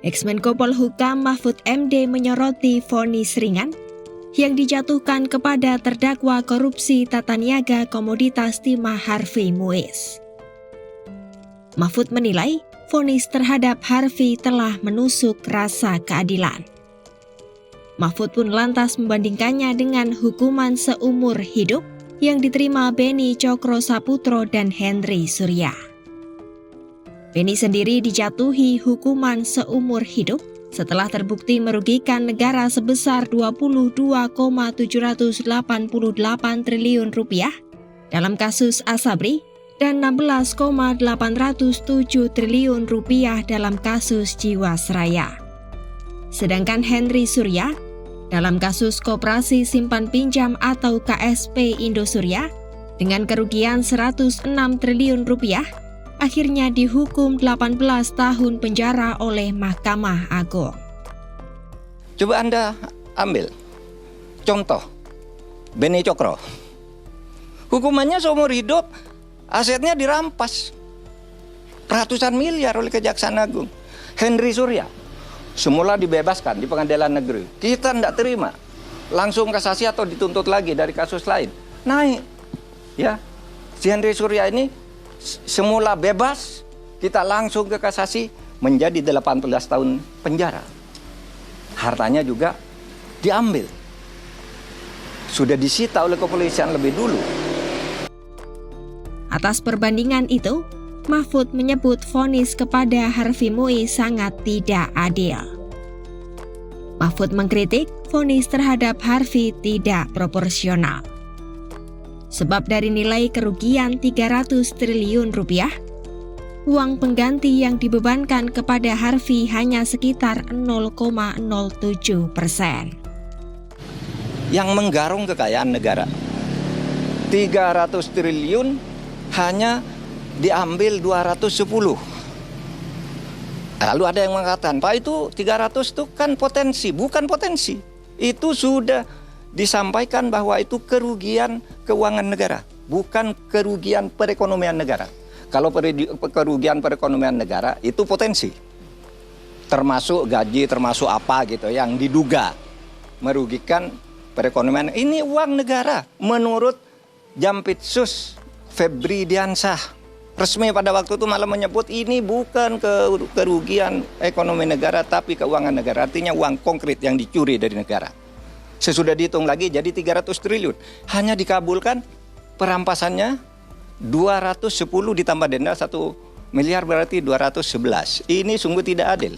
Ex-Menko Polhukam Mahfud MD menyoroti vonis ringan yang dijatuhkan kepada terdakwa korupsi tata niaga komoditas timah Harvey Muiz. Mahfud menilai vonis terhadap Harvey telah menusuk rasa keadilan. Mahfud pun lantas membandingkannya dengan hukuman seumur hidup yang diterima Beni Cokro Saputro dan Henry Surya. Beni sendiri dijatuhi hukuman seumur hidup setelah terbukti merugikan negara sebesar 22,788 triliun rupiah dalam kasus Asabri dan 16,807 triliun rupiah dalam kasus Jiwasraya. Sedangkan Henry Surya dalam kasus Koperasi Simpan Pinjam atau KSP Indosurya dengan kerugian 106 triliun rupiah akhirnya dihukum 18 tahun penjara oleh Mahkamah Agung. Coba Anda ambil contoh Beni Cokro. Hukumannya seumur hidup, asetnya dirampas ratusan miliar oleh Kejaksaan Agung. Henry Surya semula dibebaskan di pengadilan negeri. Kita tidak terima, langsung kasasi atau dituntut lagi dari kasus lain. Naik, ya. Si Henry Surya ini semula bebas, kita langsung ke kasasi menjadi 18 tahun penjara. Hartanya juga diambil. Sudah disita oleh kepolisian lebih dulu. Atas perbandingan itu, Mahfud menyebut vonis kepada Harvey Muiz sangat tidak adil. Mahfud mengkritik vonis terhadap Harvey tidak proporsional. Sebab dari nilai kerugian 300 triliun rupiah, uang pengganti yang dibebankan kepada Harvey hanya sekitar 0,07%. Yang menggarung kekayaan negara 300 triliun hanya diambil 210. Lalu ada yang mengatakan, Pak, itu 300 itu kan potensi. Bukan potensi, itu sudah disampaikan bahwa itu kerugian keuangan negara, bukan kerugian perekonomian negara. Kalau kerugian perekonomian negara itu potensi, termasuk gaji, termasuk apa gitu yang diduga merugikan perekonomian. Ini uang negara menurut Jampitsus Febri Diansah. Resmi pada waktu itu malah menyebut ini bukan kerugian ekonomi negara tapi keuangan negara. Artinya uang konkret yang dicuri dari negara. Sesudah dihitung lagi jadi 300 triliun. Hanya dikabulkan perampasannya 210 ditambah denda 1 miliar berarti 211. Ini sungguh tidak adil.